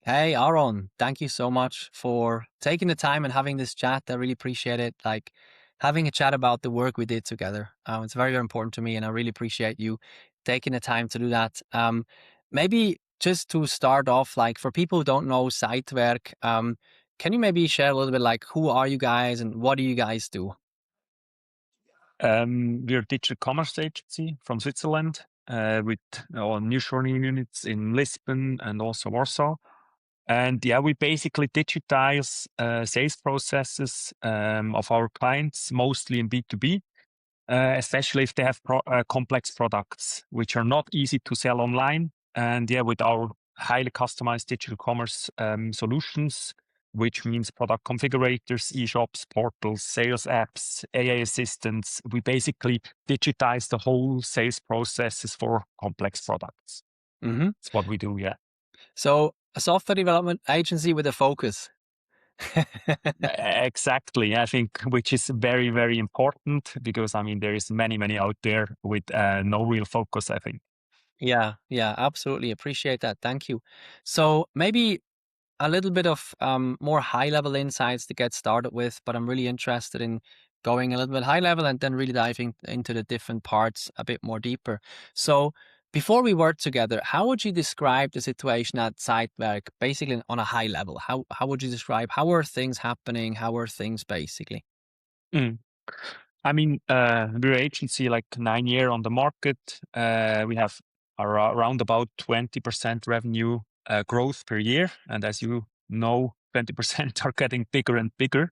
Hey, Aron, thank you so much for taking the time and having this chat. I really appreciate it. Like having a chat about the work we did together. It's very, very important to me, and I really appreciate you taking the time to do that. Maybe just to start off, like for people who don't know Sitewerk, can you maybe share a little bit like who are you guys and what do you guys do? We're a digital commerce agency from Switzerland with our nearshoring units in Lisbon and also Warsaw. And yeah, we basically digitize sales processes of our clients, mostly in B2B, especially if they have complex products, which are not easy to sell online. And yeah, with our highly customized digital commerce solutions, which means product configurators, e-shops, portals, sales apps, AI assistants, we basically digitize the whole sales processes for complex products. Hmm. That's what we do, yeah. So a software development agency with a focus. Exactly. I think which is very, very important because I mean there is many out there with no real focus, I think. Yeah, yeah, absolutely. Appreciate that. Thank you. So maybe a little bit of more high level insights to get started with, but I'm really interested in going a little bit high level and then really diving into the different parts a bit more deeper. So before we work together, how would you describe the situation at Sitewerk, basically on a high level? How would you describe how are things happening? How are things basically? Mm. I mean, we're an agency like 9 year on the market. We have around about 20% revenue growth per year. And as you know, 20% are getting bigger and bigger.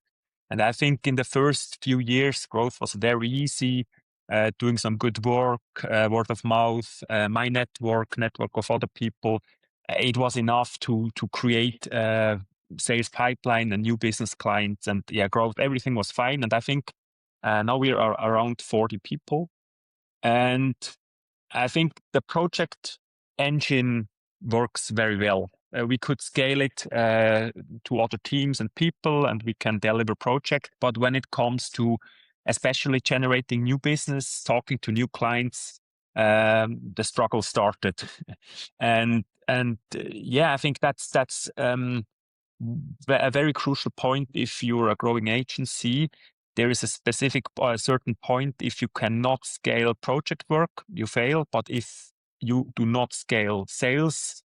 And I think in the first few years, growth was very easy, doing some good work, word of mouth, my network of other people. It was enough to create sales pipeline and new business clients and yeah, growth. Everything was fine. And I think now we are around 40 people. And I think the project engine works very well. We could scale it to other teams and people, and we can deliver project. But when it comes to especially generating new business, talking to new clients, the struggle started. Yeah, I think that's a very crucial point. If you're a growing agency, there is a specific certain point. If you cannot scale project work, you fail. But if you do not scale sales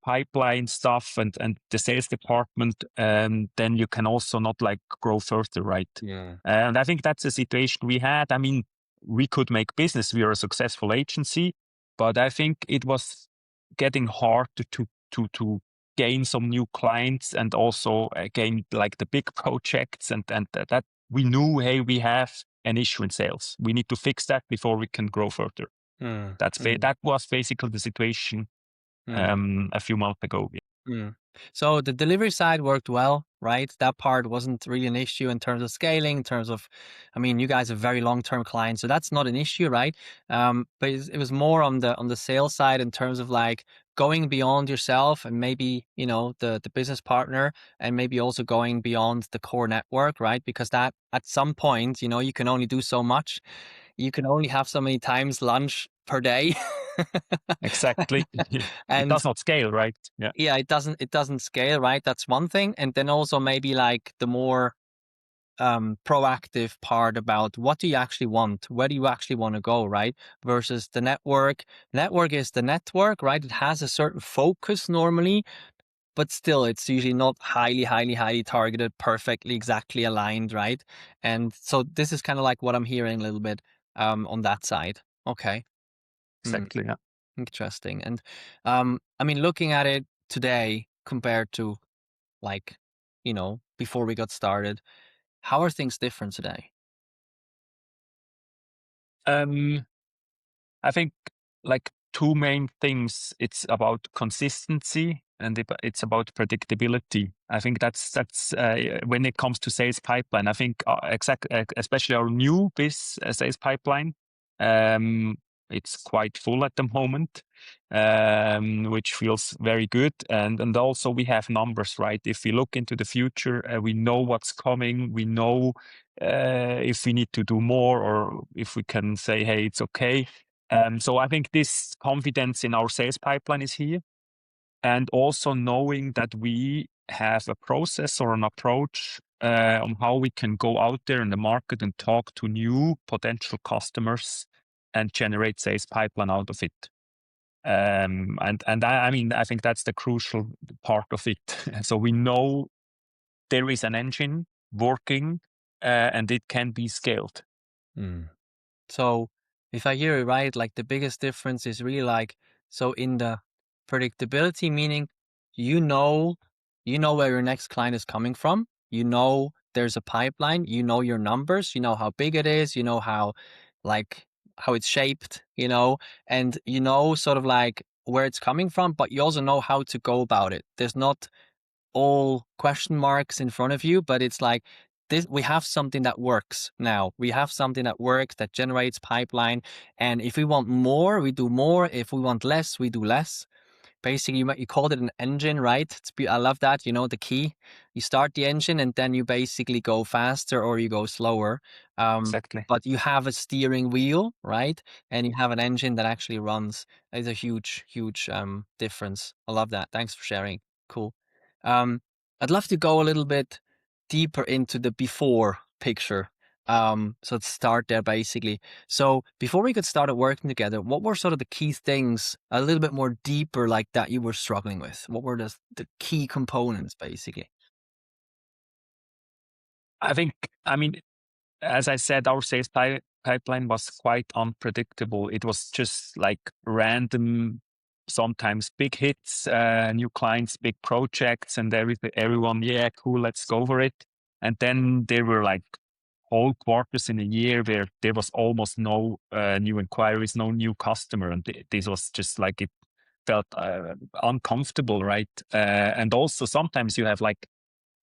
pipeline stuff and the sales department, then you can also not like grow further, right? Yeah. And I think that's the situation we had. I mean, we could make business. We are a successful agency, but I think it was getting hard to gain some new clients and also gain like the big projects and that we knew, hey, we have an issue in sales. We need to fix that before we can grow further. Mm, mm, That was basically the situation mm. a few months ago. Mm. So the delivery side worked well, right? That part wasn't really an issue in terms of scaling, in terms of, I mean, you guys are very long-term clients, so that's not an issue, right? But it was more on the sales side in terms of like going beyond yourself and maybe, the business partner and maybe also going beyond the core network, right? Because that at some point, you can only do so much. You can only have so many times lunch per day. Exactly. It And does not scale, right? Yeah. yeah, it doesn't scale, right? That's one thing. And then also maybe like the more proactive part about what do you actually want? Where do you actually want to go, right? Versus the network. Network is the network, right? It has a certain focus normally, but still it's usually not highly targeted, perfectly exactly aligned, right? And so this is kind of like what I'm hearing a little bit on that side. Okay. Hmm. Exactly. Yeah. Interesting. And I mean, looking at it today compared to like, before we got started, how are things different today? Um, I think like two main things. It's about consistency and it's about predictability. I think that's when it comes to sales pipeline. I think especially our new biz sales pipeline. Um, it's quite full at the moment, which feels very good. And also we have numbers, right? If we look into the future, we know what's coming. We know if we need to do more or if we can say, hey, it's okay. So I think this confidence in our sales pipeline is here. and also knowing that we have a process or an approach on how we can go out there in the market and talk to new potential customers and generate sales pipeline out of it. I mean, I think that's the crucial part of it. So we know there is an engine working, and it can be scaled. Mm. So if I hear it right, like the biggest difference is really like, so in the predictability, meaning you know, you know where your next client is coming from. You know there's a pipeline, you know your numbers, you know how big it is, you know how like how it's shaped, you know, and you know sort of like where it's coming from, but you also know how to go about it. There's not all question marks in front of you, but it's like this, we have something that works now. We have something that works, that generates pipeline. And if we want more, we do more. If we want less, we do less. Basically, you called it an engine, right? I love that. You know, the key. You start the engine and then you basically go faster or you go slower. Exactly. But you have a steering wheel, right? And you have an engine that actually runs. It's a huge, huge difference. I love that. Thanks for sharing. Cool. Um, I'd love to go a little bit deeper into the before picture. So let's start there basically. So before we could started working together, what were sort of the key things a little bit more deeper like that you were struggling with? What were the key components basically? I think, I mean, as I said, our sales pipeline was quite unpredictable. It was just like random, sometimes big hits, new clients, big projects, and everyone, yeah, cool, let's go for it. And then there were like whole quarters in a year where there was almost no new inquiries, no new customer, and this was just like it felt uncomfortable, right? And also sometimes you have like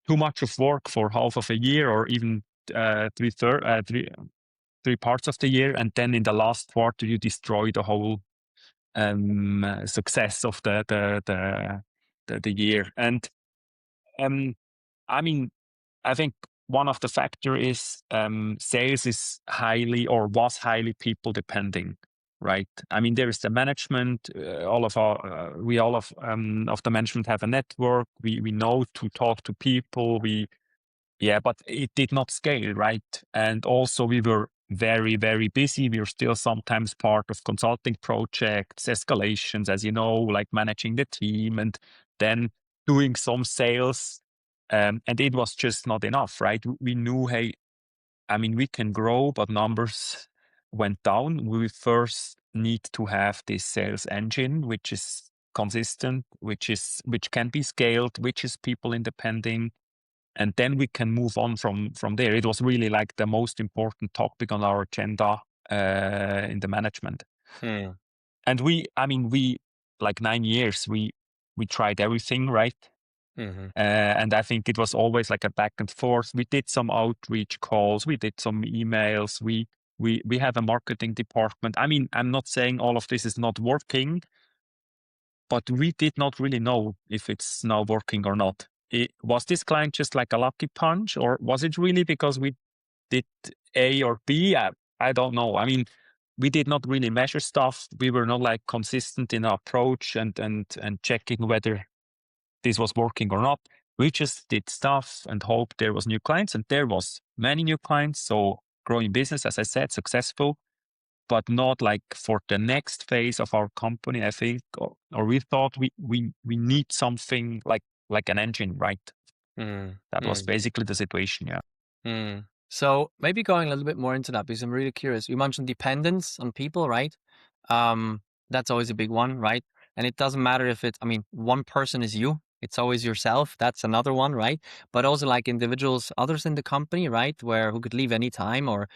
too much of work for half of a year or even three parts of the year, and then in the last quarter you destroy the whole success of the year. And I mean, I think one of the factor is sales is highly or was highly people depending, right? I mean, there is the management. All of our we all of the management have a network. We know to talk to people. Yeah, but it did not scale, right? And also we were very, very busy. We were still sometimes part of consulting projects, escalations, as you know, like managing the team and then doing some sales. And it was just not enough, right? We knew, hey, I mean, we can grow, but numbers went down. We first need to have this sales engine, which is consistent, which can be scaled, which is people independent, and then we can move on from there. It was really like the most important topic on our agenda in the management. Hmm. And I mean, we like 9 years, we tried everything, right? Hmm. And I think it was always like a back and forth. We did some outreach calls, we did some emails, we have a marketing department. I mean, I'm not saying all of this is not working, but we did not really know if it's now working or not. Was this client just like a lucky punch, or was it really because we did A or B? I don't know. I mean, we did not really measure stuff. We were not like consistent in our approach and checking whether this was working or not. We just did stuff and hoped there was new clients, and there was many new clients. So growing business, as I said, successful, but not like for the next phase of our company. I think, or we thought we need something like an engine, right? Hmm. That was Hmm. basically the situation. Yeah. Hmm. So maybe going a little bit more into that because I'm really curious. You mentioned dependence on people, right? Um, that's always a big one, right? And it doesn't matter if it's, I mean, one person is you. It's always yourself. That's another one, right? But also like individuals, others in the company, right? Where who could leave anytime or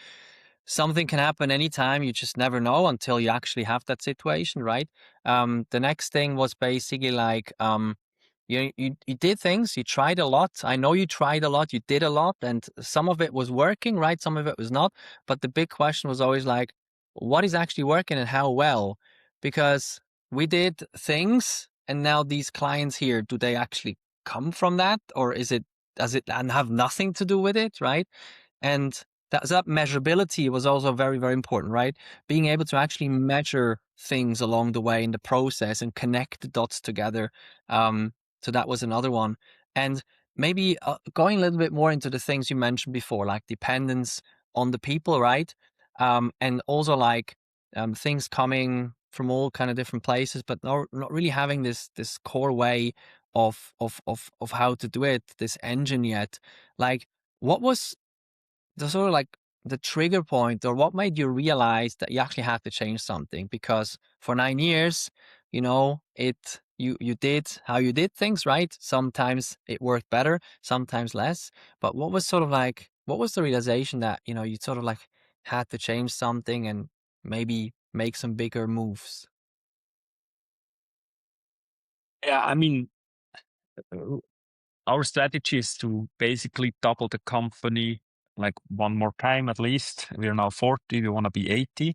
something can happen anytime. You just never know until you actually have that situation, right? The next thing was basically like, you did things, you tried a lot. I know you tried a lot, you did a lot, and some of it was working, right? Some of it was not. But the big question was always like, what is actually working and how well? Because we did things, and now these clients here, do they actually come from that, or is it does it and have nothing to do with it, right? And that measurability was also very, very important, right? Being able to actually measure things along the way in the process and connect the dots together. So that was another one. And maybe going a little bit more into the things you mentioned before, like dependence on the people, right? And also like things coming from all kind of different places, but not really having this core way of how to do it, this engine yet. Like, what was the sort of like the trigger point, or what made you realize that you actually had to change something? Because for 9 years, you did how you did things, right? Sometimes it worked better, sometimes less. But what was sort of like, what was the realization that, you sort of like had to change something and maybe make some bigger moves? Yeah, I mean, uh, our strategy is to basically double the company like one more time at least. We are now 40, we want to be 80.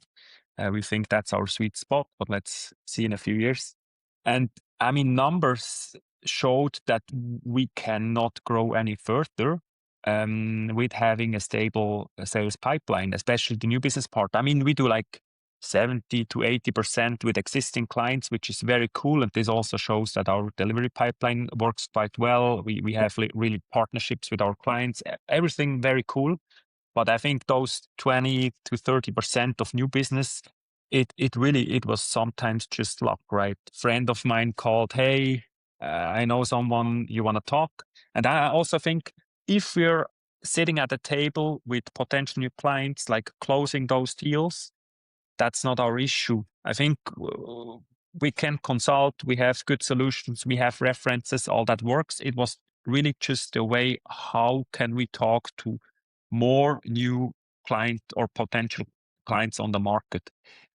We think that's our sweet spot, but let's see in a few years. And I mean, numbers showed that we cannot grow any further with having a stable sales pipeline, especially the new business part. I mean, we do like 70 to 80% with existing clients, which is very cool. And this also shows that our delivery pipeline works quite well. We have really partnerships with our clients, everything very cool. But I think those 20 to 30% of new business, it was sometimes just luck, right? Friend of mine called, hey, I know someone you want to talk. And I also think if we're sitting at a table with potential new clients, like closing those deals, that's not our issue. I think we can consult, we have good solutions, we have references, all that works. It was really just a way, how can we talk to more new client or potential clients on the market?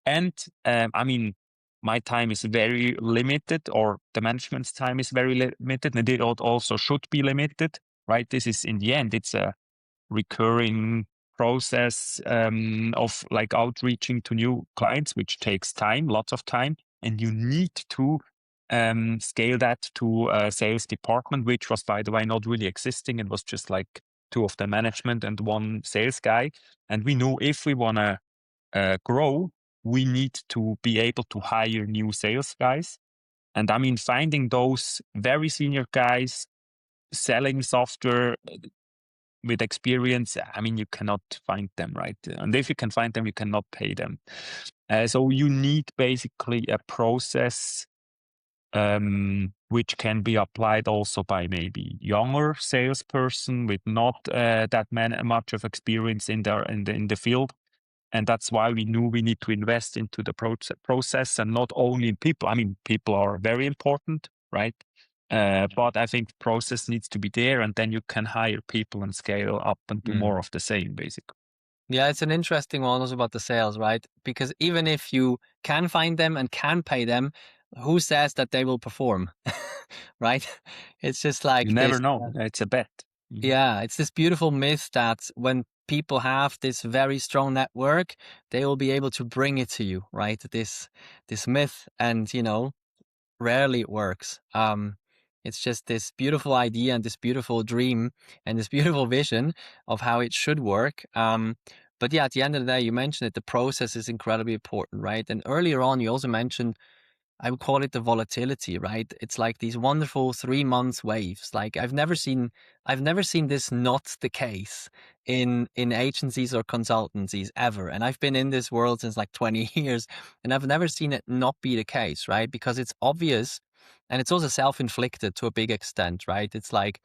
And I mean, my time is very limited, or the management's time is very limited, and it also should be limited, right? This is in the end, it's a recurring process of like outreaching to new clients, which takes time, lots of time, and you need to scale that to a sales department, which was, by the way, not really existing. It was just like two of the management and one sales guy. And we knew if we want to grow, we need to be able to hire new sales guys. And I mean, finding those very senior guys selling software with experience, I mean, you cannot find them, right? And if you can find them, you cannot pay them. So you need basically a process which can be applied also by maybe younger salesperson with not that much of experience in the field. And that's why we knew we need to invest into the process, and not only in people. I mean, people are very important, right? But I think process needs to be there, and then you can hire people and scale up and do Mm. more of the same, basically. Yeah, it's an interesting one also about the sales, right? Because even if you can find them and can pay them, who says that they will perform? Right? It's just You like never this. know. It's a bet. Mhm. Yeah, it's this beautiful myth that when people have this very strong network, they will be able to bring it to you, right? This myth, and rarely it works. It's just this beautiful idea and this beautiful dream and this beautiful vision of how it should work. But yeah, at the end of the day, you mentioned it, the process is incredibly important, right? And earlier on, you also mentioned, I would call it the volatility, right? It's like these wonderful 3 months waves. Like I've never seen this not the case in agencies or consultancies ever. And I've been in this world since like 20 years, and I've never seen it not be the case, right? Because it's obvious, and it's also self-inflicted to a big extent, right? It's like,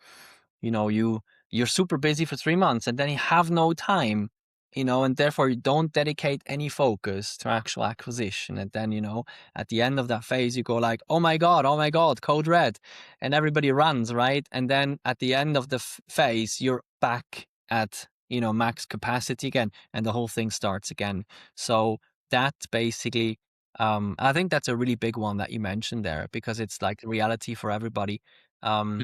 you're super busy for 3 months, and then you have no time, and therefore you don't dedicate any focus to actual acquisition. And then, at the end of that phase, you go like, oh my God, code red, and everybody runs, right? And then at the end of the phase, you're back at, max capacity again, and the whole thing starts again. So that basically, I think that's a really big one that you mentioned there, because it's like reality for everybody. Um,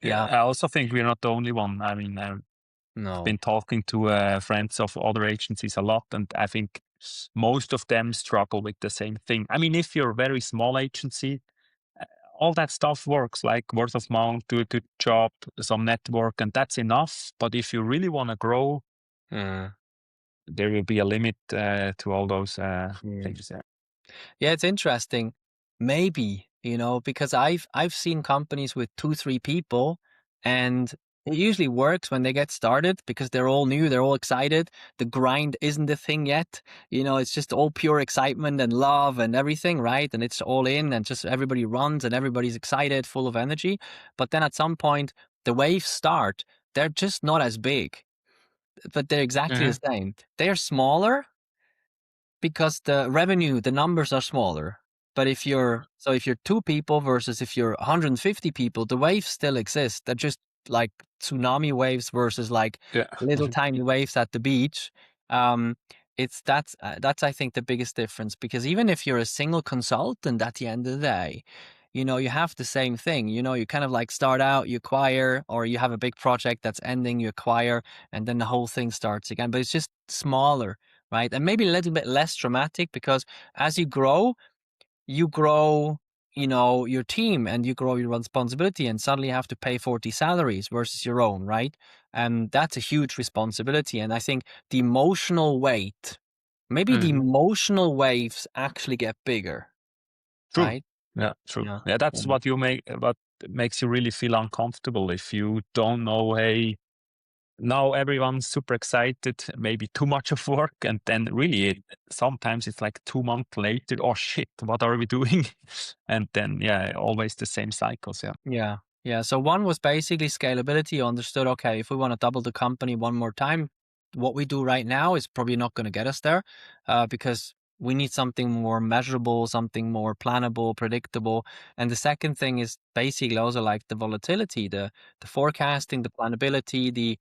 Yeah, yeah, I also think we're not the only one. I mean, I've no. been talking to friends of other agencies a lot, and I think most of them struggle with the same thing. I mean, if you're a very small agency, uh, all that stuff works, like word of mouth, do a good job, some network, and that's enough. But if you really want to grow, Mm. There will be a limit to all those Mm. things. Yeah. Yeah, it's interesting. Maybe, because I've seen companies with 2, 3 people, and it usually works when they get started because they're all new, they're all excited. The grind isn't the thing yet. It's just all pure excitement and love and everything, right? And it's all in and just everybody runs and everybody's excited, full of energy. But then at some point, the waves start. They're just not as big, but they're exactly the Mhm. same. They're smaller because the revenue, the numbers are smaller. But if you're 2 people versus if you're 150 people, the waves still exist. They're just like tsunami waves versus like Yeah. little tiny waves at the beach. Um, that's I think the biggest difference, because even if you're a single consultant at the end of the day, you have the same thing. You kind of like start out, you acquire, or you have a big project that's ending, you acquire, and then the whole thing starts again. But it's just smaller, right? And maybe a little bit less dramatic, because as you grow, your team, and you grow your responsibility, and suddenly you have to pay 40 salaries versus your own, right? And that's a huge responsibility. And I think the emotional weight, maybe the Mhm. emotional waves actually get bigger, True. right? Yeah, true. Yeah. Yeah, that's Yeah. what makes you really feel uncomfortable if you don't know, hey, now everyone's super excited, maybe too much of work, and then really sometimes it's like 2 months later, oh shit, what are we doing? And then yeah, always the same cycles. Yeah. Yeah. Yeah. So one was basically scalability. You understood, okay, if we want to double the company one more time, what we do right now is probably not going to get us there, because we need something more measurable, something more plannable, predictable. And the second thing is basically also like the volatility, the forecasting, the planability,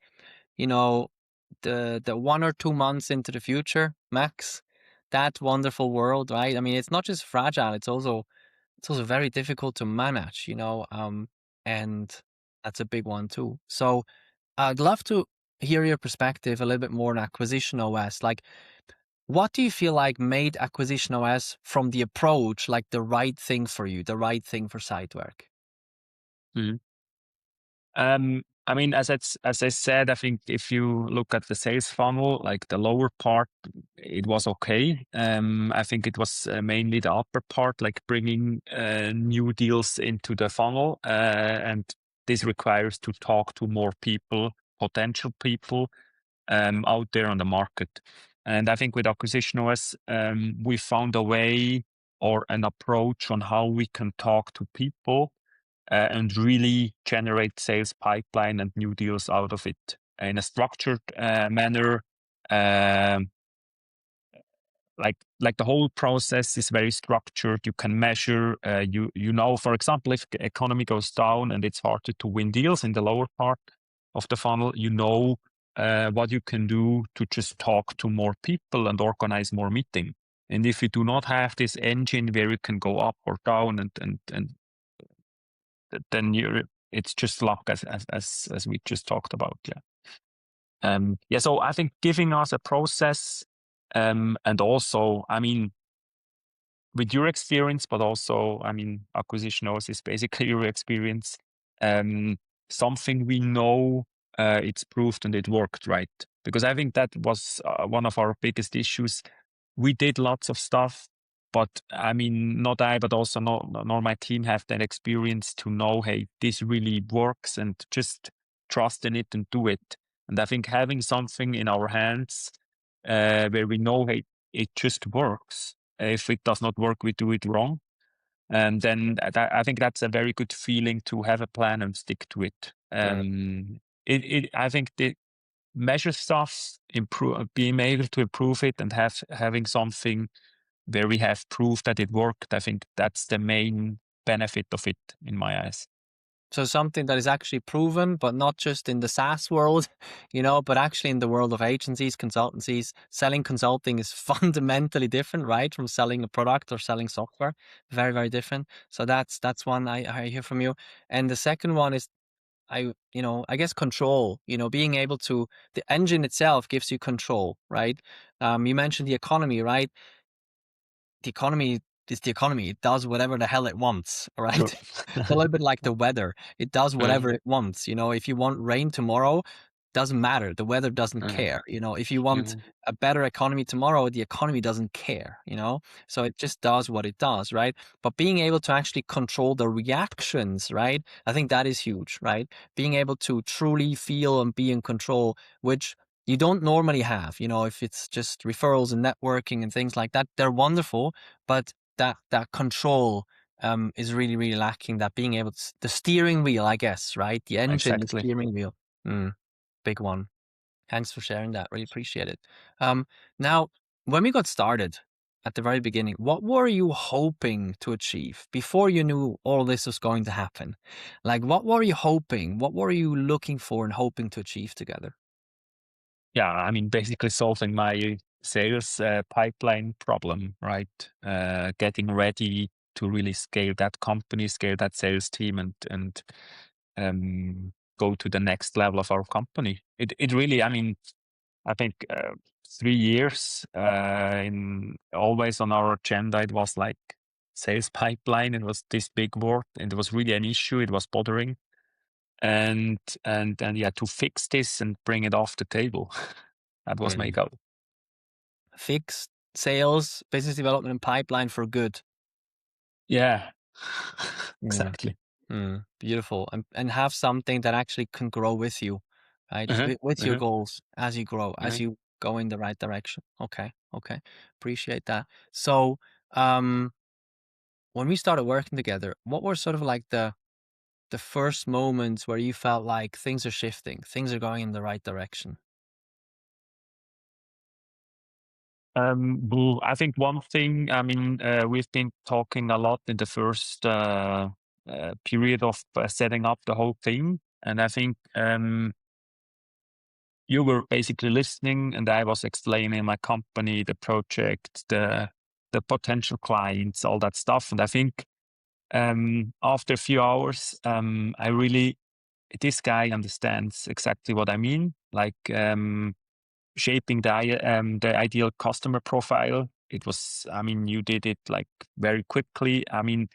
you know, the 1 or 2 months into the future, max, that wonderful world, right? I mean, it's not just fragile, it's also very difficult to manage, and that's a big one too. So I'd love to hear your perspective a little bit more on Acquisition OS. Like, what do you feel like made Acquisition OS from the approach like the right thing for you, the right thing for Sitewerk? Mhm. I mean, as I said, I think if you look at the sales funnel, like the lower part, it was okay. I think it was mainly the upper part, like bringing new deals into the funnel, and this requires to talk to more people, potential people, out there on the market. And I think with Acquisition OS, we found a way or an approach on how we can talk to people and really generate sales pipeline and new deals out of it in a structured manner. Um, like the whole process is very structured. You can measure. You know, for example, if the economy goes down and it's harder to win deals in the lower part of the funnel, you know what you can do to just talk to more people and organize more meeting. And if you do not have this engine where you can go up or down and then you're it's just luck as we just talked about. Yeah. Yeah. So I think giving us a process, and also, I mean, with your experience, but also, I mean, acquisition OS is basically your experience. Um, something we know it's proved and it worked, right? Because I think that was one of our biggest issues. We did lots of stuff, but I mean, not I, but also nor my team have that experience to know, hey, this really works, and just trust in it and do it. And I think having something in our hands where we know, hey, it just works. If it does not work, we do it wrong. And then I think that's a very good feeling to have a plan and stick to it. Yeah. I think the measure stuff, being able to improve it and having something where we have proof that it worked. I think that's the main benefit of it in my eyes. So something that is actually proven, but not just in the SaaS world, but actually in the world of agencies, consultancies. Selling consulting is fundamentally different, right, from selling a product or selling software. Very, very different. So that's one I hear from you. And the second one is I guess control. Being able to, the engine itself gives you control, right? You mentioned the economy, right? The economy is the economy. It does whatever the hell it wants, all Sure. right? It's a little bit like the weather. It does Yeah. whatever it wants. If you want rain tomorrow, doesn't matter. The weather doesn't care. If you want Yeah, a better economy tomorrow, the economy doesn't care, so it just does what it does, right? But being able to actually control the reactions, right? I think that is huge, right? Being able to truly feel and be in control, which you don't normally have, if it's just referrals and networking and things like that, they're wonderful, but that control is really, really lacking. That being able to, the steering wheel, I guess, right? The engine, the exactly. steering wheel. Big one. Thanks for sharing that. Really appreciate it. Now, when we got started at the very beginning, what were you hoping to achieve before you knew all this was going to happen? Like, what were you hoping? What were you looking for and hoping to achieve together? Yeah, I mean, basically solving my sales pipeline problem, right? Getting ready to really scale that company, scale that sales team, and go to the next level of our company. It really, I mean, I think 3 years in always on our agenda. It was like sales pipeline. It was this big word, and it was really an issue. It was bothering, and yeah, to fix this and bring it off the table. That was my Mm. goal. Fix sales, business development, and pipeline for good. Yeah, Yeah. exactly. Beautiful. And have something that actually can grow with you, right? Uh-huh, With your uh-huh, goals as you grow, as uh-huh. you go in the right direction. Okay. Okay. Appreciate that. So, um, when we started working together, what were sort of like the first moments where you felt like things are shifting, things are going in the right direction? I think one thing, I mean, we've been talking a lot in the first period of setting up the whole thing. And I think you were basically listening, and I was explaining my company, the project, the potential clients, all that stuff. And I think after a few hours, I really, this guy understands exactly what I mean. Like, shaping the ideal customer profile. It was, I mean, you did it like very quickly. I mean,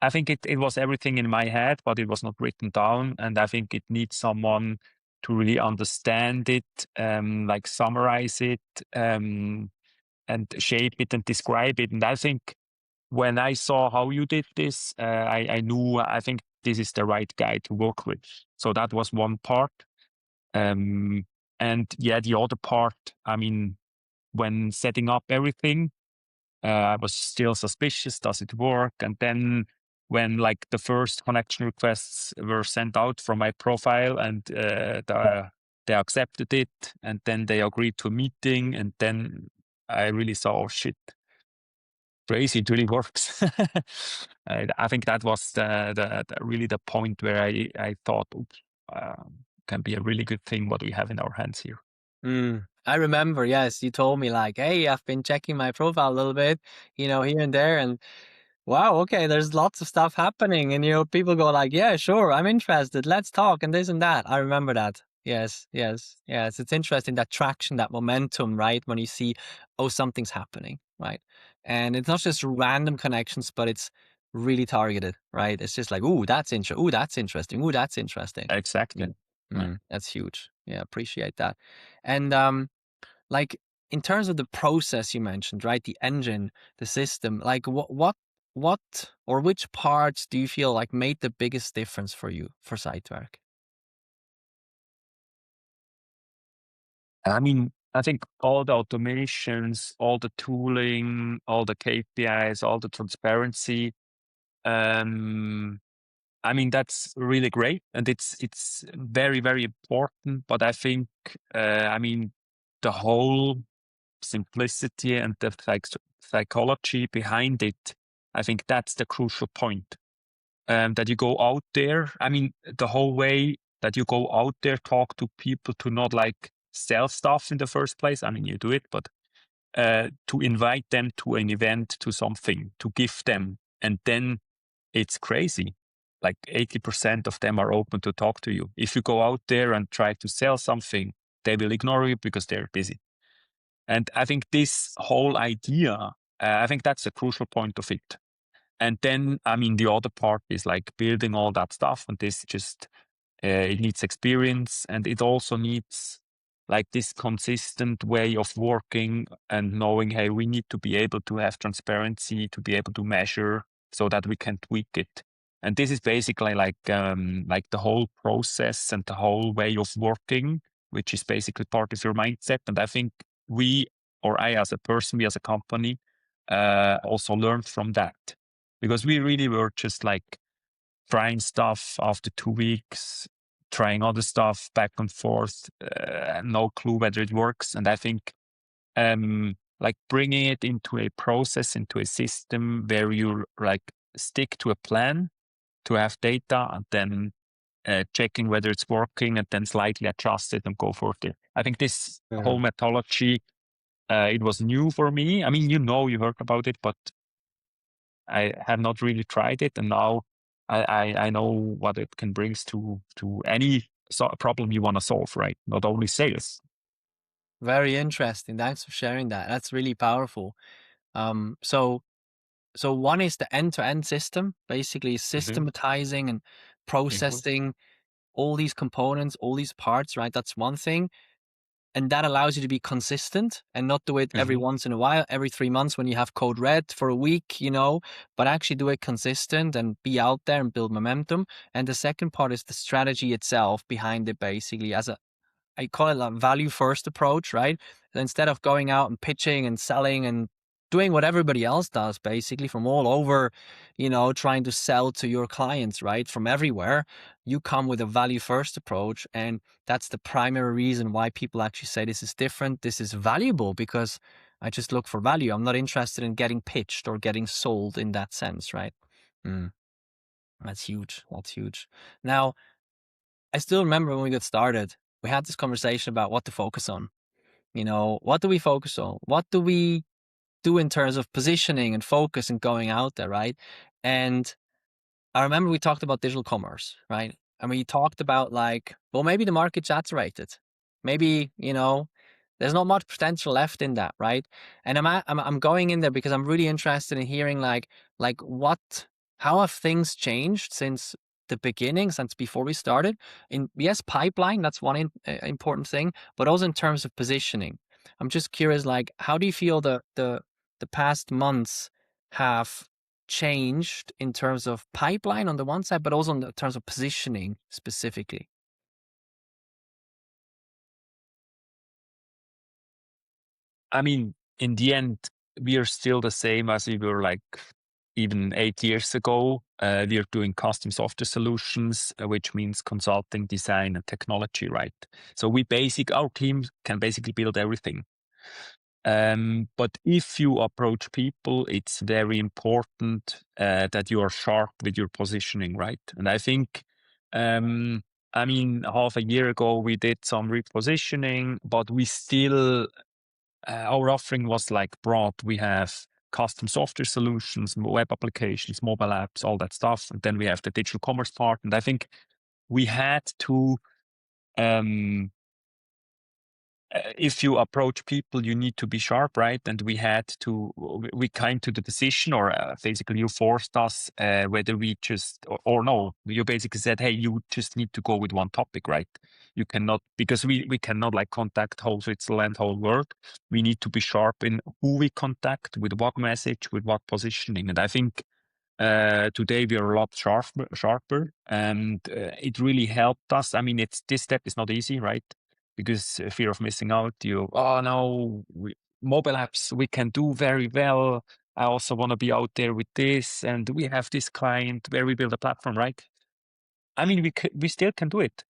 I think it was everything in my head, but it was not written down. And I think it needs someone to really understand it, like summarize it, and shape it and describe it. And I think when I saw how you did this, I knew, I think this is the right guy to work with. So that was one part. Um, and yeah, the other part, I mean, when setting up everything, I was still suspicious. Does it work? And then when like the first connection requests were sent out from my profile, and they accepted it, and then they agreed to a meeting, and then I really saw, oh shit, crazy, it really works. I think that was really the point where I thought, oops, can be a really good thing what we have in our hands here. I remember, yes, you told me like, hey, I've been checking my profile a little bit, here and there, and wow, okay, there's lots of stuff happening, and people go like, yeah, sure, I'm interested, let's talk, and this and that. I remember that. Yes, yes, yes. It's interesting, that traction, that momentum, right? When you see, oh, something's happening, right? And it's not just random connections, but it's really targeted, right? It's just like, ooh, that's interesting. Ooh, that's interesting. Ooh, that's interesting. Exactly. Yeah. Yeah. That's huge. Yeah, appreciate that. And like, in terms of the process you mentioned, right? The engine, the system, like what or which parts do you feel like made the biggest difference for you for Sitewerk? I mean, I think all the automations, all the tooling, all the KPIs, all the transparency. Um, I mean, that's really great, and it's very very important. But I think, I mean, the whole simplicity and the psychology behind it. I think that's the crucial point. That you go out there. I mean, the whole way that you go out there, talk to people, to not like sell stuff in the first place. I mean, you do it, but to invite them to an event, to something, to give them, and then it's crazy. Like 80% of them are open to talk to you. If you go out there and try to sell something, they will ignore you because they're busy. And I think this whole idea, I think that's a crucial point of it. And then, I mean, the other part is like building all that stuff. And this just, it needs experience, and it also needs like this consistent way of working and knowing, hey, we need to be able to have transparency, to be able to measure so that we can tweak it. And this is basically like the whole process and the whole way of working, which is basically part of your mindset. And I think we, or I as a person, we as a company, also learned from that, because we really were just like trying stuff after 2 weeks, trying other stuff back and forth, no clue whether it works. And I think like bringing it into a process, into a system where you like stick to a plan to have data, and then checking whether it's working, and then slightly adjust it and go further. I think this whole methodology, it was new for me. I mean, you heard about it, but I have not really tried it, and now I know what it can bring to any problem you want to solve, right? Not only sales. Very interesting. Thanks for sharing that. That's really powerful. So one is the end-to-end system, basically systematizing and processing all these components, all these parts, right? That's one thing. And that allows you to be consistent and not do it every once in a while, every 3 months when you have code red for a week, but actually do it consistent and be out there and build momentum. And the second part is the strategy itself behind it, basically I call it a value first approach, right? Instead of going out and pitching and selling and doing what everybody else does, basically from all over, trying to sell to your clients, right? From everywhere, you come with a value first approach. And that's the primary reason why people actually say this is different. This is valuable because I just look for value. I'm not interested in getting pitched or getting sold in that sense, right? That's huge. That's huge. Now, I still remember when we got started, we had this conversation about what to focus on. What do we focus on? What do we do in terms of positioning and focus and going out there, right? And I remember we talked about digital commerce, right? And we talked about like, well, maybe the market's saturated. Maybe, there's not much potential left in that, right? And I'm going in there because I'm really interested in hearing like how have things changed since the beginning, since before we started? Yes, pipeline, that's one important thing, but also in terms of positioning. I'm just curious, like, how do you feel the past months have changed in terms of pipeline on the one side, but also in terms of positioning specifically? I mean, in the end, we are still the same as we were like even 8 years ago. We are doing custom software solutions, which means consulting, design, and technology, right? So our team can basically build everything. But if you approach people, it's very important that you are sharp with your positioning, right? And I think, half a year ago, we did some repositioning, but we still, our offering was like broad. We have custom software solutions, web applications, mobile apps, all that stuff. And then we have the digital commerce part. And I think we had to, if you approach people, you need to be sharp, right? And we came to the decision, or basically you forced us whether we just, or no, you basically said, hey, you just need to go with one topic, right? You cannot, because we cannot like contact whole Switzerland, whole world. We need to be sharp in who we contact, with what message, with what positioning. And I think today we are a lot sharper, and it really helped us. I mean, this step is not easy, right? Because fear of missing out. Mobile apps we can do very well. I also want to be out there with this, and we have this client where we build a platform, right? I mean, we still can do it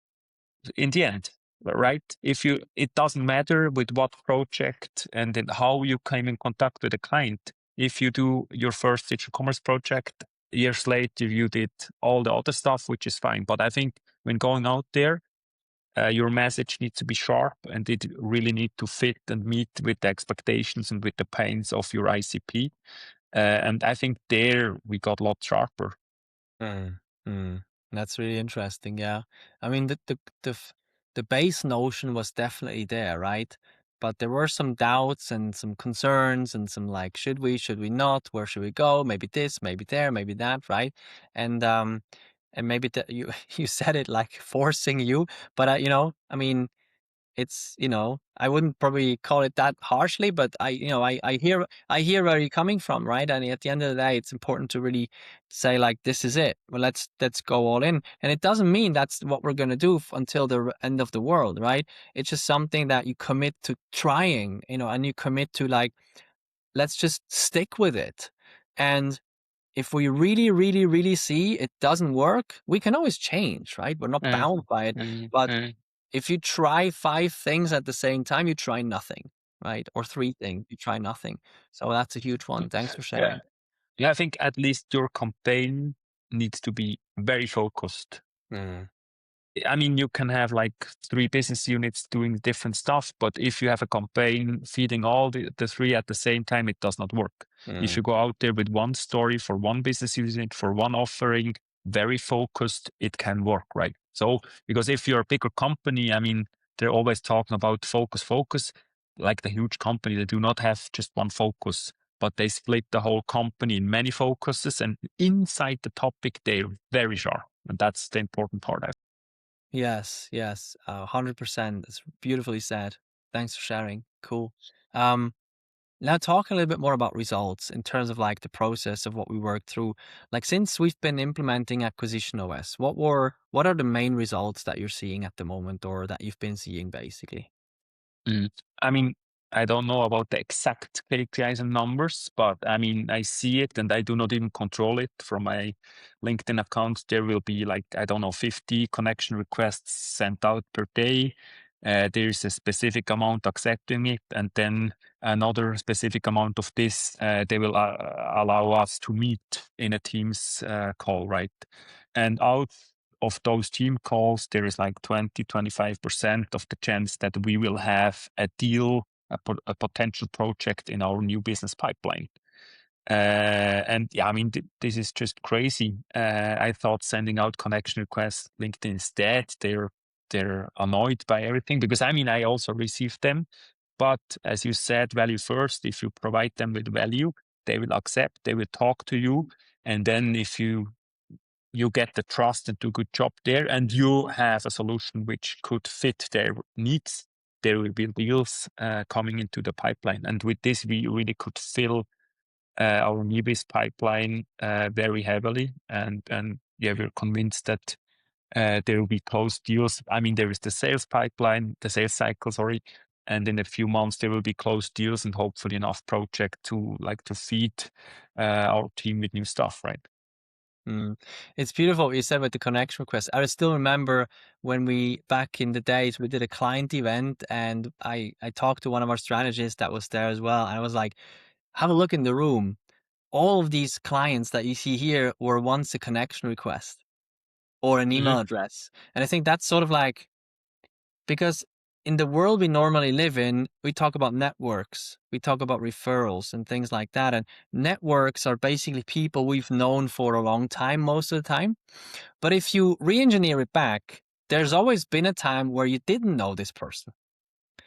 in the end, right? It doesn't matter with what project and then how you came in contact with a client. If you do your first digital commerce project, years later you did all the other stuff, which is fine. But I think when going out there, your message needs to be sharp, and it really need to fit and meet with the expectations and with the pains of your ICP. And I think there we got a lot sharper. Mm, mm. That's really interesting. Yeah. I mean, the base notion was definitely there, right? But there were some doubts and some concerns and some like, should we not? Where should we go? Maybe this, maybe there, maybe that, right? And and maybe that you you said it like forcing you, but you know, I mean, it's, you know, I wouldn't probably call it that harshly, but you know, I hear where you're coming from, right? And at the end of the day, it's important to really say like, this is it. Well, let's go all in. And it doesn't mean that's what we're gonna do until the end of the world, right? It's just something that you commit to trying, you know, and you commit to like, let's just stick with it. And if we really, really, really see it doesn't work, we can always change, right? We're not Mm, bound by it. mm, But mm. if you try 5 things at the same time, you try nothing, right? Or 3 things, you try nothing. So that's a huge one. Thanks for Yeah. sharing. Yeah, I think at least your campaign needs to be very focused. Mm, I mean, you can have like 3 business units doing different stuff, but if you have a campaign feeding all the three at the same time, it does not work. If mm, you go out there with one story for one business unit, for one offering, very focused, it can work, right? So, because if you're a bigger company, I mean, they're always talking about focus. Like the huge company, they do not have just one focus, but they split the whole company in many focuses, and inside the topic, they're very sharp. And that's the important part. Yes, yes, 100%. It's beautifully said. Thanks for sharing. Cool. Um, Now talk a little bit more about results in terms of like the process of what we worked through. Like since we've been implementing Acquisition OS, what are the main results that you're seeing at the moment or that you've been seeing basically? Mm. I mean, I don't know about the exact KPIs and numbers, but I mean, I see it and I do not even control it from my LinkedIn account. There will be like, I don't know, 50 connection requests sent out per day. There's a specific amount accepting it, and then another specific amount of this, they will allow us to meet in a Teams call, right? And out of those team calls, there is like 20-25% of the chance that we will have a deal, a potential project in our new business pipeline. And yeah, I mean, this is just crazy. I thought sending out connection requests, LinkedIn is dead. They're annoyed by everything because I mean, I also received them. But as you said, value first. If you provide them with value, they will accept, they will talk to you. And then if you get the trust and do a good job there, and you have a solution which could fit their needs, there will be deals coming into the pipeline. And with this, we really could fill our new biz pipeline very heavily. And yeah, we're convinced that there will be closed deals. I mean, there is the sales pipeline, the sales cycle, sorry. And in a few months, there will be closed deals and hopefully enough project to feed our team with new stuff, right? Mm. It's beautiful what you said with the connection request. I still remember when we, back in the days, we did a client event and I talked to one of our strategists that was there as well. And I was like, have a look in the room. All of these clients that you see here were once a connection request or an email address. And I think that's sort of like, because in the world we normally live in, we talk about networks, we talk about referrals and things like that. And networks are basically people we've known for a long time, most of the time. But if you re engineer it back, there's always been a time where you didn't know this person.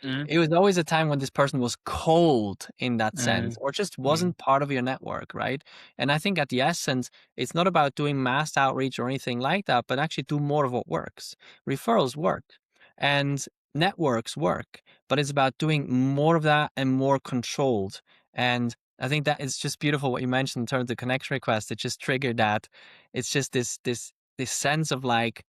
Mm, It was always a time when this person was cold in that sense, mm, or just mm, wasn't part of your network, right? And I think at the essence, it's not about doing mass outreach or anything like that, but actually do more of what works. Referrals work and networks work, but it's about doing more of that and more controlled. And I think that it's just beautiful what you mentioned in terms of the connection request. It just triggered that. It's just this sense of like,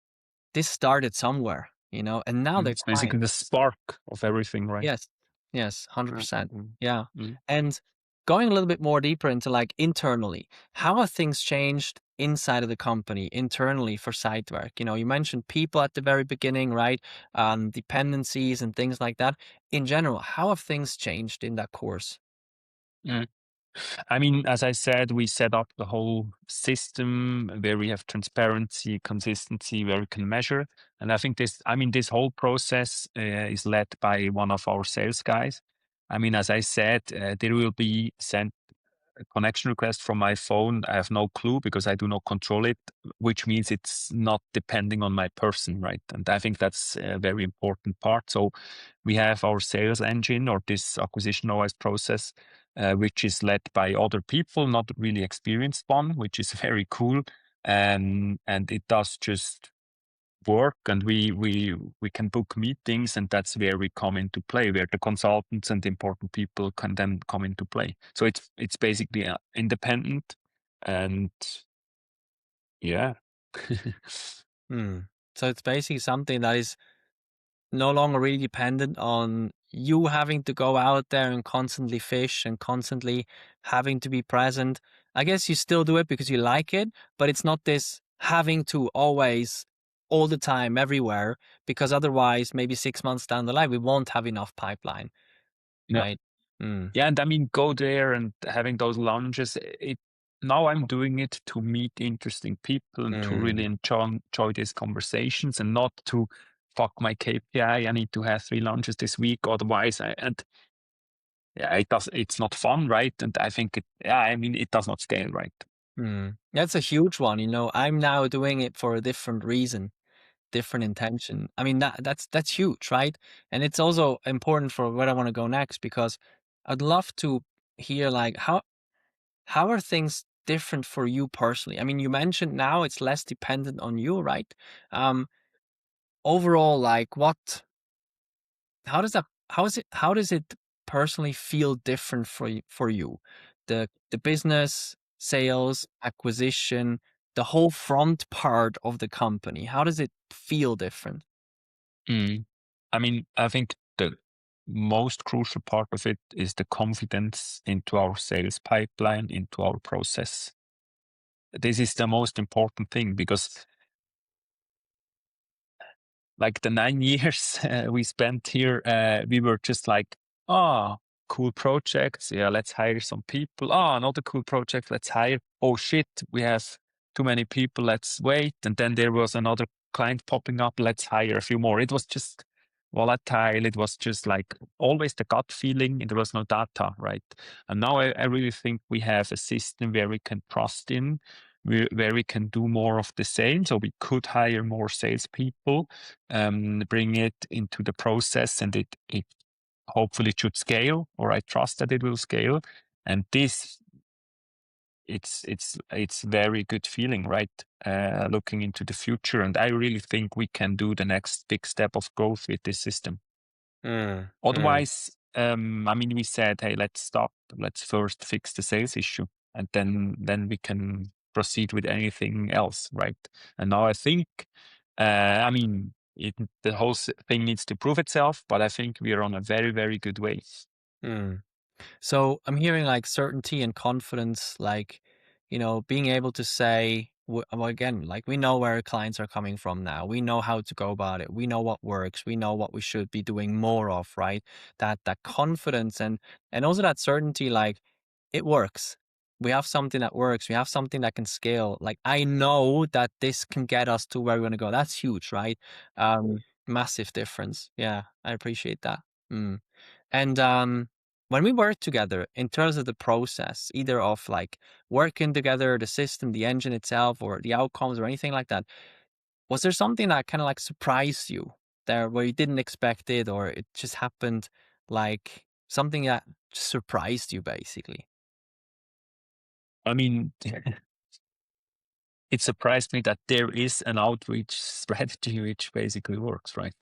this started somewhere, you know, and now they're It's basically clients. the spark of everything, right? Yes. Yes, Mm, 100%. mm, Yeah. mm, And going a little bit more deeper into like internally, how have things changed inside of the company internally for Sitewerk? You know, you mentioned people at the very beginning, right? Dependencies and things like that. In general, how have things changed in that course? mm. I mean, as I said, we set up the whole system where we have transparency, consistency, where we can measure. And I think this, I mean, this whole process is led by one of our sales guys. I mean, as I said, there will be sent a connection request from my phone. I have no clue because I do not control it, which means it's not depending on my person, right? And I think that's a very important part. So we have our sales engine or this acquisition OS process, which is led by other people, not really experienced one, which is very cool. and it does just work, and we can book meetings, and that's where we come into play, where the consultants and important people can then come into play. So it's basically independent, and yeah. Hmm. So it's basically something that is no longer really dependent on you having to go out there and constantly fish and constantly having to be present. I guess you still do it because you like it, but it's not this having to always, all the time, everywhere, because otherwise, maybe 6 months down the line, we won't have enough pipeline, Yeah. right? Mm, Yeah, and I mean, go there and having those lunches. Now I'm doing it to meet interesting people and to mm, really enjoy these conversations, and not to fuck my KPI. I need to have 3 lunches this week, otherwise, and yeah, it's not fun, right? And I think yeah, I mean, it does not scale, right? mm. That's a huge one. I'm now doing it for a different reason, different intention. I mean, that's huge, right? And it's also important for where I want to go next, because I'd love to hear, like, how are things different for you personally? I mean, you mentioned now it's less dependent on you, right? Um, Overall, like, how does it personally feel different for you? The business, sales, acquisition, the whole front part of the company. How does it feel different? Mm. I mean, I think the most crucial part of it is the confidence into our sales pipeline, into our process. This is the most important thing, because like the 9 years we spent here, we were just like, ah, cool projects. Yeah, let's hire some people. Ah, another cool project. Let's hire. Oh shit, we have too many people. Let's wait. And then there was another client popping up. Let's hire a few more. It was just volatile. It was just like always the gut feeling, and there was no data, right? And now I really think we have a system where we can trust in, where we can do more of the same. So we could hire more salespeople, bring it into the process, and it hopefully should scale, or I trust that it will scale. And this, it's very good feeling, right? Looking into the future, and I really think we can do the next big step of growth with this system. Mm, mm, Otherwise, I mean, we said, hey, let's stop. Let's first fix the sales issue, and then we can proceed with anything else, right? And now I think, I mean, the whole thing needs to prove itself, but I think we are on a very, very good way. mm. So I'm hearing like certainty and confidence, like, being able to say, well, again, like, we know where clients are coming from now. We know how to go about it. We know what works. We know what we should be doing more of, right? That confidence, and also that certainty, like, it works. We have something that works. We have something that can scale. Like, I know that this can get us to where we want to go. That's huge, right? Massive difference. Yeah, I appreciate that. Mm. And when we work together in terms of the process, either of like working together, the system, the engine itself, or the outcomes or anything like that, was there something that kind of like surprised you there where you didn't expect it, or it just happened, like something that surprised you basically? I mean, it surprised me that there is an outreach strategy which basically works, right?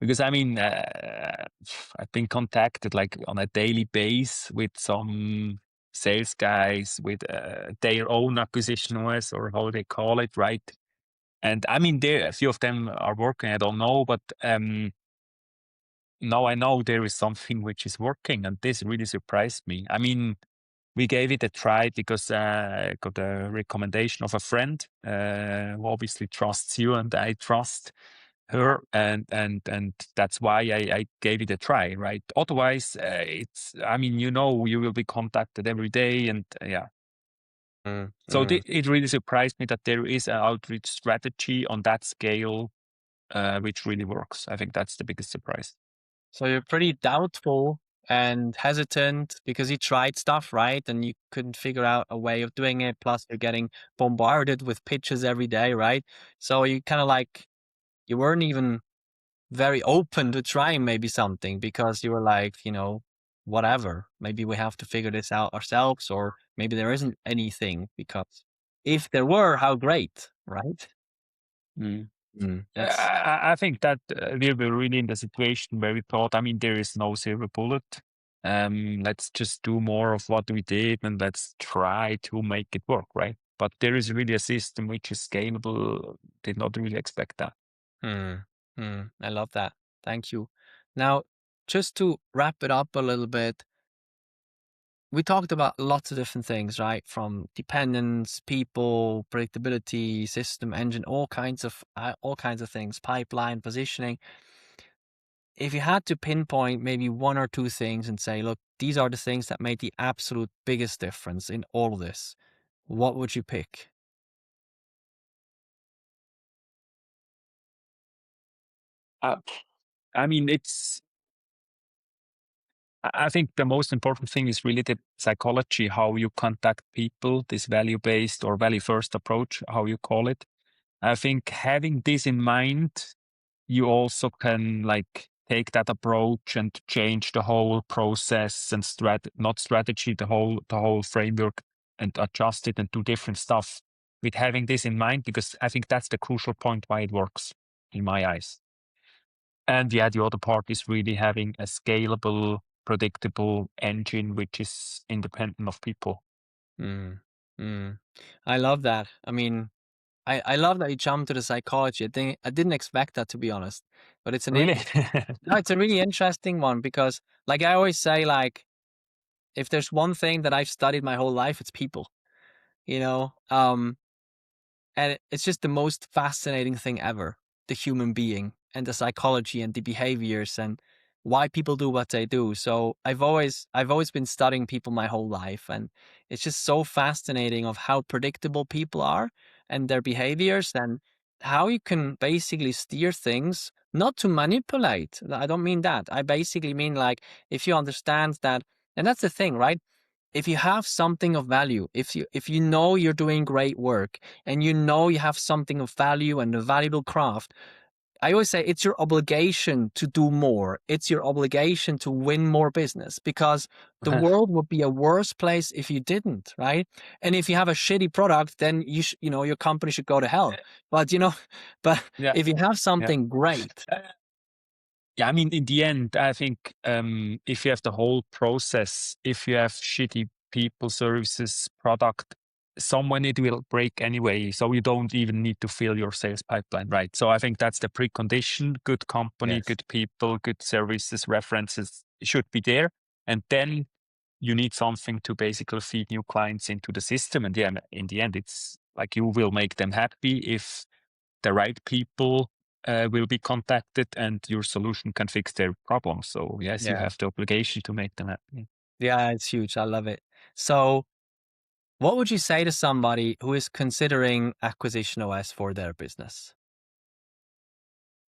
Because I mean, I've been contacted like on a daily base with some sales guys with their own AcquisitionOS, or how they call it, right? And I mean, there a few of them are working. I don't know, but now I know there is something which is working, and this really surprised me. I mean, we gave it a try because I got a recommendation of a friend who obviously trusts you, and I trust her, and that's why I gave it a try, right? Otherwise, it's, I mean, you will be contacted every day, and yeah. Mm, So mm. it really surprised me that there is an outreach strategy on that scale, which really works. I think that's the biggest surprise. So you're pretty doubtful and hesitant because you tried stuff, right? And you couldn't figure out a way of doing it. Plus, you're getting bombarded with pitches every day, right? So you kind of like, you weren't even very open to trying maybe something because you were like, whatever. Maybe we have to figure this out ourselves, or maybe there isn't anything because. If there were, how great, right? Mm. That's I think that we were really in the situation where we thought, I mean, there is no silver bullet. Let's just do more of what we did and let's try to make it work, right? But there is really a system which is scalable. Did not really expect that. I love that. Thank you. Now, just to wrap it up a little bit, we talked about lots of different things, right? From dependence, people, predictability, system, engine, all kinds of things, pipeline, positioning. If you had to pinpoint maybe one or two things and say, look, these are the things that made the absolute biggest difference in all of this, what would you pick? Uh, I mean, I think the most important thing is really the psychology, how you contact people, this value based or value first approach, how you call it. I think having this in mind, you also can like take that approach and change the whole process and not strategy, the whole framework and adjust it and do different stuff with having this in mind, because I think that's the crucial point why it works in my eyes. And yeah, the other part is really having a scalable, predictable engine which is independent of people. Mm, mm. I love that. I mean, I love that you jumped to the psychology. I didn't expect that, to be honest, but Really? no, it's a really interesting one because, like I always say, like if there's one thing that I've studied my whole life, it's people. You know, and it's just the most fascinating thing ever, the human being and the psychology and the behaviors and why people do what they do. So I've always been studying people my whole life, and it's just so fascinating of how predictable people are and their behaviors and how you can basically steer things, not to manipulate. I don't mean that. I basically mean like if you understand that, and that's the thing, right? If you have something of value, if you know you're doing great work and you know you have something of value and a valuable craft, I always say it's your obligation to do more. It's your obligation to win more business because the world would be a worse place if you didn't, right? And if you have a shitty product, then your company should go to hell. But but Yeah, if you have yeah. something great, Yeah, I mean, in the end, I think if you have the whole process, if you have shitty people, services, product, someone it will break anyway. So you don't even need to fill your sales pipeline, right? So I think that's the precondition. Good company, yes, good people, good services, references should be there. And then you need something to basically feed new clients into the system. And yeah, in the end, it's like you will make them happy if the right people will be contacted and your solution can fix their problem. So yes, you yeah, have the obligation to make them happy. yeah, it's huge. I love it. So, what would you say to somebody who is considering Acquisition OS for their business?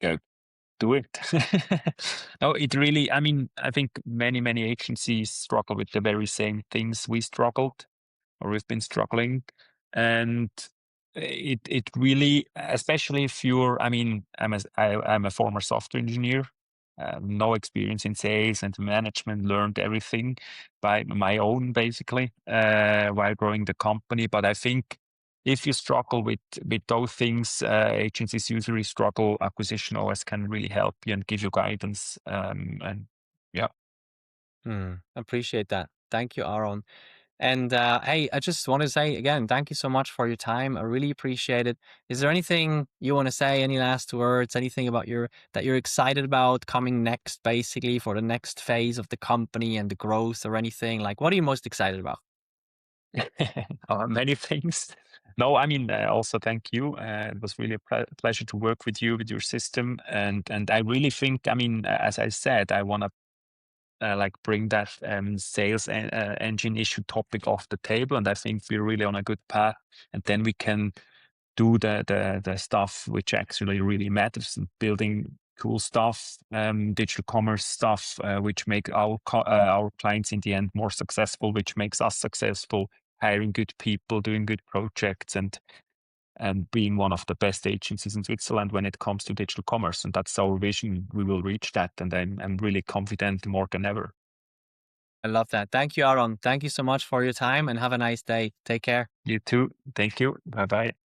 Go do it. No, it really, I mean, I think many agencies struggle with the very same things we struggled or we've been struggling. And it really, especially if you're, I mean, I'm a former software engineer, no experience in sales and management, learned everything by my own basically while growing the company. But I think if you struggle with those things, agencies usually struggle. Acquisition OS can really help you and give you guidance. And yeah. Appreciate that. Thank you, Aaron. And hey, I just want to say again, thank you so much for your time. I really appreciate it. Is there anything you want to say? Any last words? Anything about that you're excited about coming next, basically for the next phase of the company and the growth, or anything? Like, what are you most excited about? Many things. No, I mean, also thank you. It was really a pleasure to work with you with your system, and I really think, I mean, as I said, I want to like bring that sales engine issue topic off the table, and I think we're really on a good path. And then we can do the stuff which actually really matters, and building cool stuff, digital commerce stuff, which make our clients in the end more successful, which makes us successful, hiring good people, doing good projects, and being one of the best agencies in Switzerland when it comes to digital commerce. And that's our vision. We will reach that, and I'm really confident more than ever. I love that. Thank you, Aron. Thank you so much for your time and have a nice day. Take care. You too. Thank you. Bye bye.